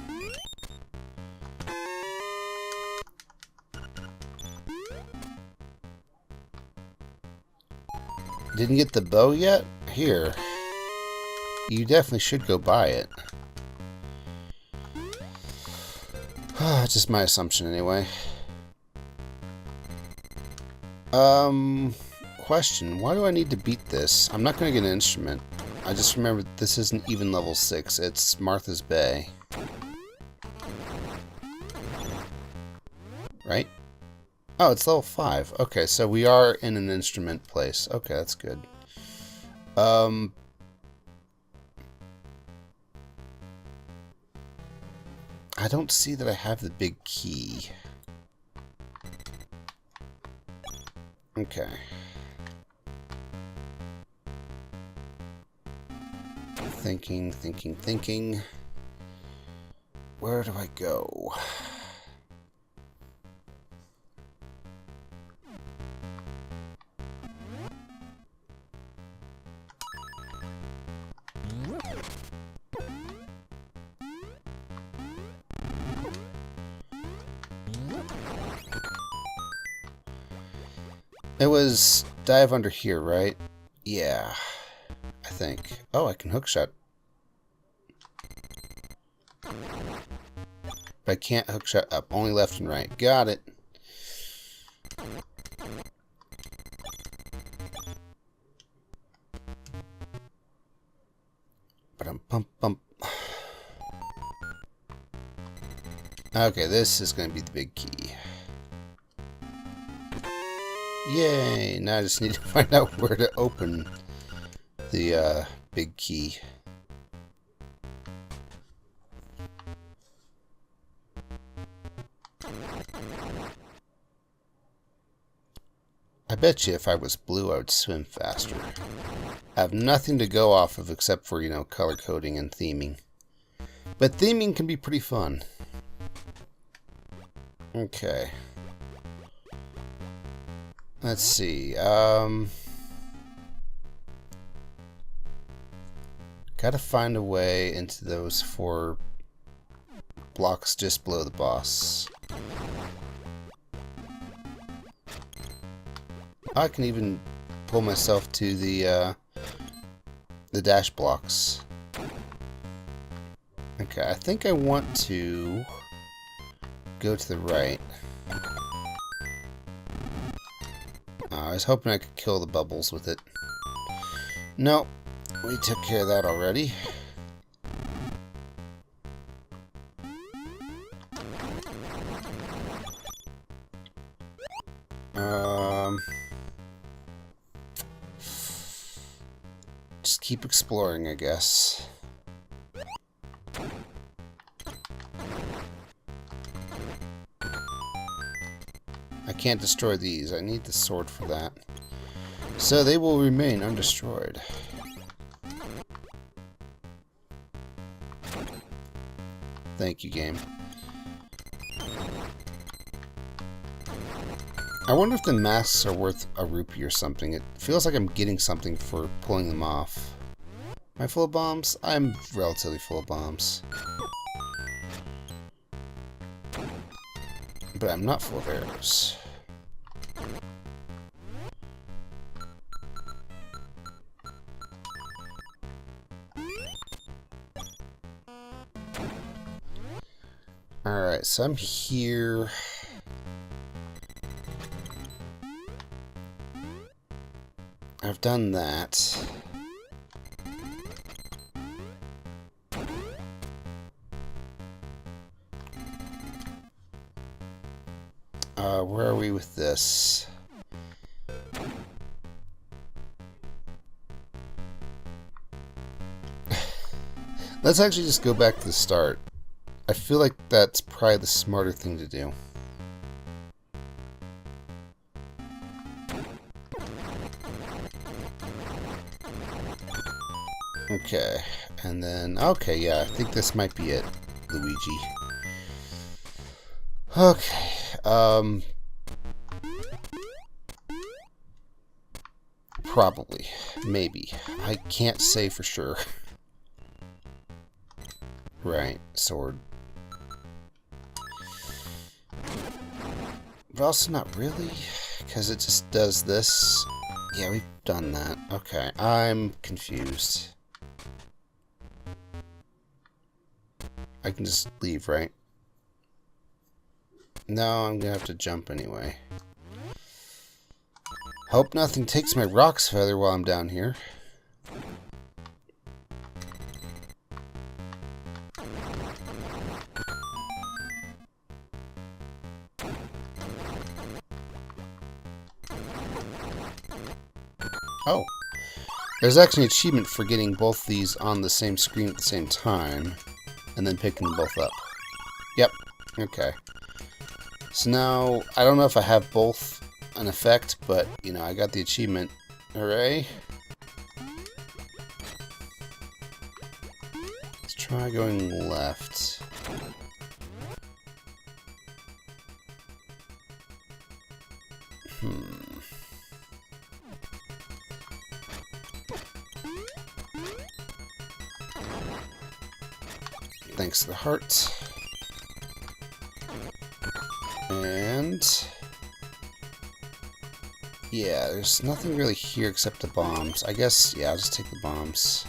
Didn't get the bow yet? Here. You definitely should go buy it. Just my assumption anyway. Question. Why do I need to beat this? I'm not going to get an instrument. I just remembered this isn't even level 6. It's Martha's Bay. Right? Oh, it's level 5. Okay, so we are in an instrument place. Okay, that's good. I don't see that I have the big key. Okay. Thinking. Where do I go? It was dive under here, right? Yeah, I think. Oh, I can hookshot. But I can't hookshot up. Only left and right. Got it. Bump. Okay, this is going to be the big key. Yay! Now I just need to find out where to open the big key. I bet you if I was blue, I would swim faster. I have nothing to go off of except for, you know, color coding and theming. But theming can be pretty fun. Okay. Let's see. Gotta find a way into those 4 blocks just below the boss. I can even pull myself to the dash blocks. Okay, I think I want to go to the right. was hoping I could kill the bubbles with it. Nope. We took care of that already. Just keep exploring, I guess. I can't destroy these. I need the sword for that. So they will remain undestroyed. Thank you, game. I wonder if the masks are worth a rupee or something. It feels like I'm getting something for pulling them off. Am I full of bombs? I'm relatively full of bombs. But I'm not full of arrows. Alright, so I'm here. I've done that. Where are we with this? Let's actually just go back to the start. I feel like that's probably the smarter thing to do. Okay, and then, okay, yeah, I think this might be it, Luigi. Okay, probably, maybe. I can't say for sure. Right, sword. But also not really, because it just does this. Yeah, we've done that. Okay, I'm confused. I can just leave, right? No, I'm gonna have to jump anyway. Hope nothing takes my rocks feather while I'm down here. Oh. There's actually an achievement for getting both these on the same screen at the same time. And then picking them both up. Yep. Okay. So now, I don't know if I have both an effect, but, you know, I got the achievement. Hooray. Let's try going left. Thanks to the heart. And yeah, there's nothing really here except the bombs. I guess, yeah, I'll just take the bombs.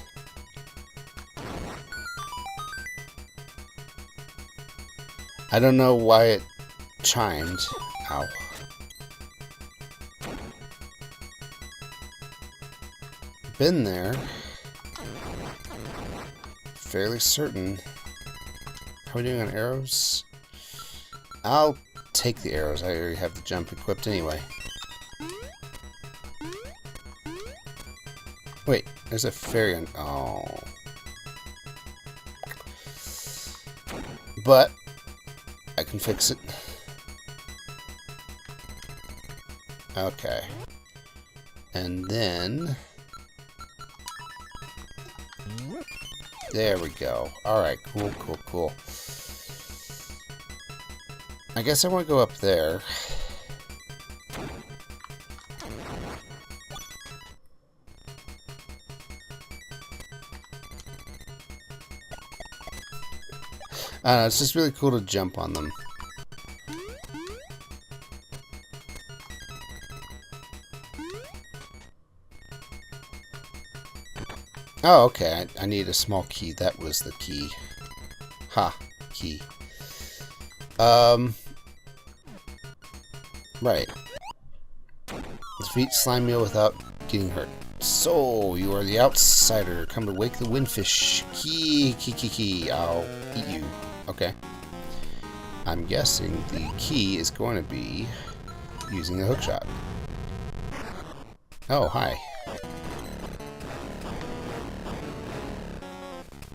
I don't know why it chimed. Ow. Been there. Fairly certain. How are we doing on arrows? I'll take the arrows. I already have the jump equipped anyway. Wait, there's a fairy on... Oh. But I can fix it. Okay. And then... There we go. Alright, cool, cool, cool. I guess I want to go up there. I don't know, it's just really cool to jump on them. Oh, okay. I need a small key. That was the key. Ha. Key. Right. It's defeat slime meal without getting hurt. So, you are the outsider. Come to wake the windfish. Key. I'll eat you. Okay. I'm guessing the key is going to be using the hookshot. Oh, hi.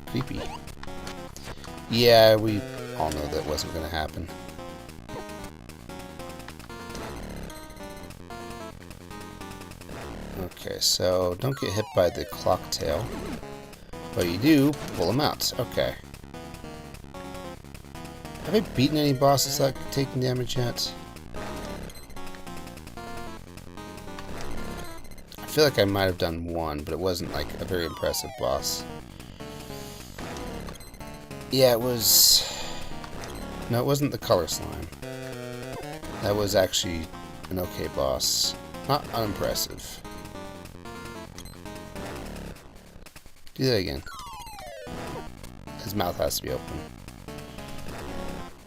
Creepy. Yeah, we all know that wasn't going to happen. Okay, so don't get hit by the clock tail. But you do pull them out. Okay. Have I beaten any bosses without taking damage yet? I feel like I might have done one, but it wasn't like a very impressive boss. Yeah, it was... No, it wasn't the color slime. That was actually an okay boss. Not unimpressive. Do that again. His mouth has to be open.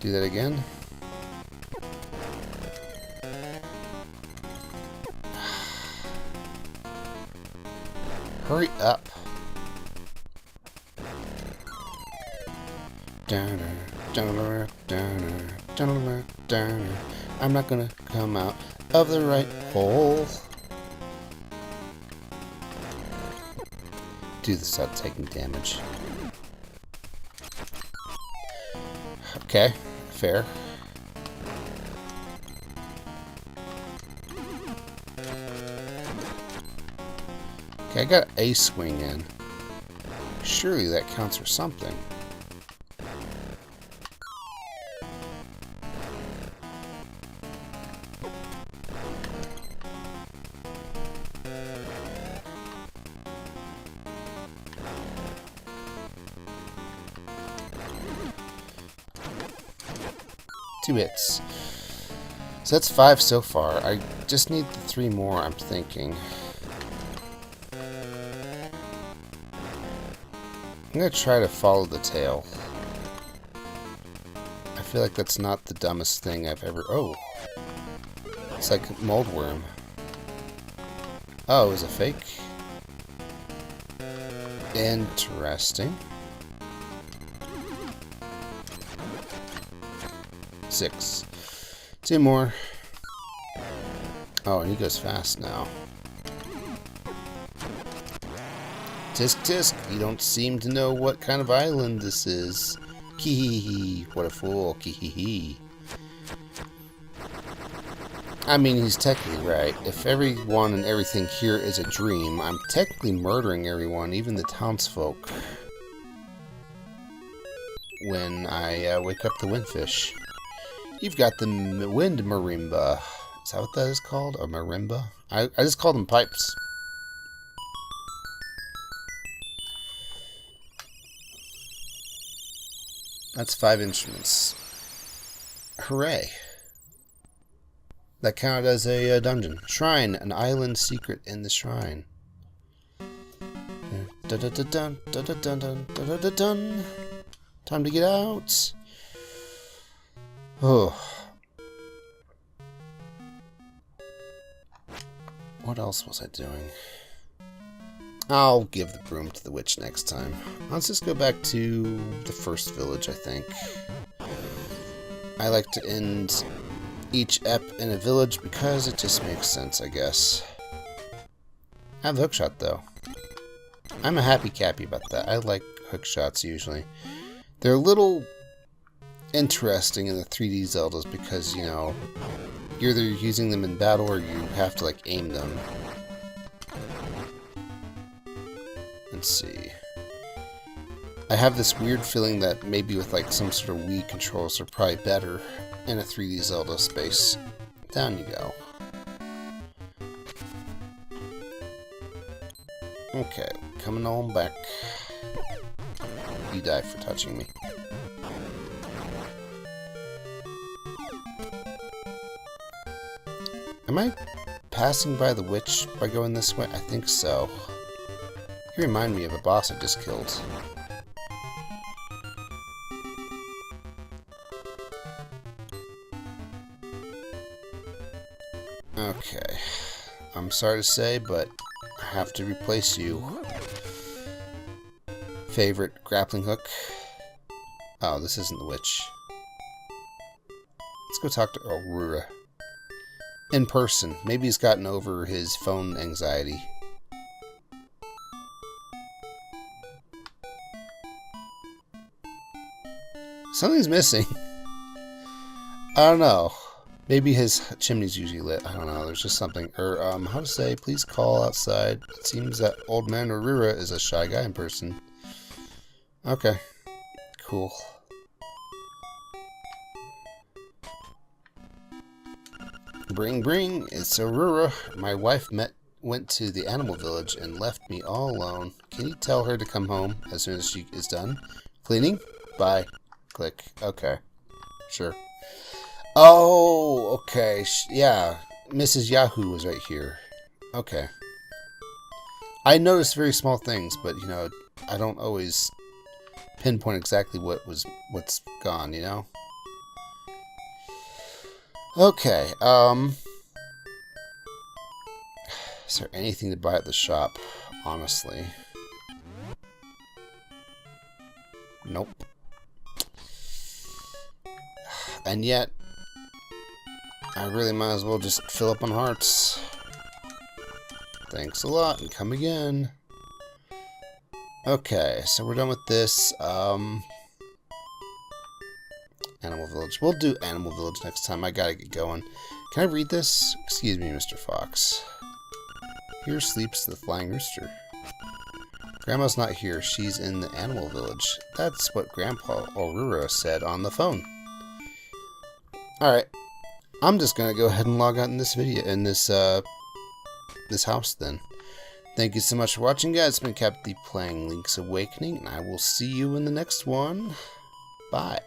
Do that again. Hurry up. I'm not gonna come out of the right hole. Do this without taking damage. Okay, fair. Okay, I got a swing in. Surely that counts for something. Two hits. So that's 5 so far. I just need the 3 more, I'm thinking. I'm going to try to follow the tail. I feel like that's not the dumbest thing I've ever... Oh! It's like a mold worm. Oh, it was a fake? Interesting. 6. 2 more. Oh, and he goes fast now. Tisk tisk, you don't seem to know what kind of island this is. Hee. What a fool. Hee. I mean, he's technically right. If everyone and everything here is a dream, I'm technically murdering everyone, even the townsfolk, when I wake up the windfish. You've got the wind marimba. Is that what that is called? A marimba? I just call them pipes. That's 5 instruments. Hooray. That counted as a dungeon. Shrine. An island secret in the shrine. Dun-dun-dun-dun, dun-dun-dun-dun, dun-dun-dun-dun. Time to get out. Oh. What else was I doing? I'll give the broom to the witch next time. Let's just go back to the first village, I think. I like to end each ep in a village because it just makes sense, I guess. I have the hookshot, though. I'm a happy cappy about that. I like hookshots, usually. They're a little interesting in the 3D Zeldas because, you know, you're either using them in battle or you have to, like, aim them. Let's see. I have this weird feeling that maybe with, like, some sort of Wii controls are probably better in a 3D Zelda space. Down you go. Okay, coming on back. You die for touching me. Am I passing by the witch by going this way? I think so. You remind me of a boss I just killed. Okay. I'm sorry to say, but I have to replace you. Favorite grappling hook. Oh, this isn't the witch. Let's go talk to Aurora. In person. Maybe he's gotten over his phone anxiety. Something's missing. I don't know. Maybe his chimney's usually lit. I don't know. There's just something. Or, how to say, please call outside. It seems that old man Aurora is a shy guy in person. Okay. Cool. Bring. It's Aurora. My wife went to the animal village and left me all alone. Can you tell her to come home as soon as she is done? Cleaning? Bye. Click. Okay. Sure. Oh, okay. Yeah. Mrs. Yahoo was right here. Okay. I noticed very small things, but, you know, I don't always pinpoint exactly what's gone, you know? Okay, is there anything to buy at the shop, honestly? Nope. And yet, I really might as well just fill up on hearts. Thanks a lot, and come again. Okay, so we're done with this, Animal Village. We'll do Animal Village next time. I gotta get going. Can I read this? Excuse me, Mr. Fox. Here sleeps the flying rooster. Grandma's not here. She's in the Animal Village. That's what Grandpa Aurora said on the phone. Alright. I'm just gonna go ahead and log out in this video, in this house then. Thank you so much for watching, guys. It's been Captain playing Link's Awakening, and I will see you in the next one. Bye.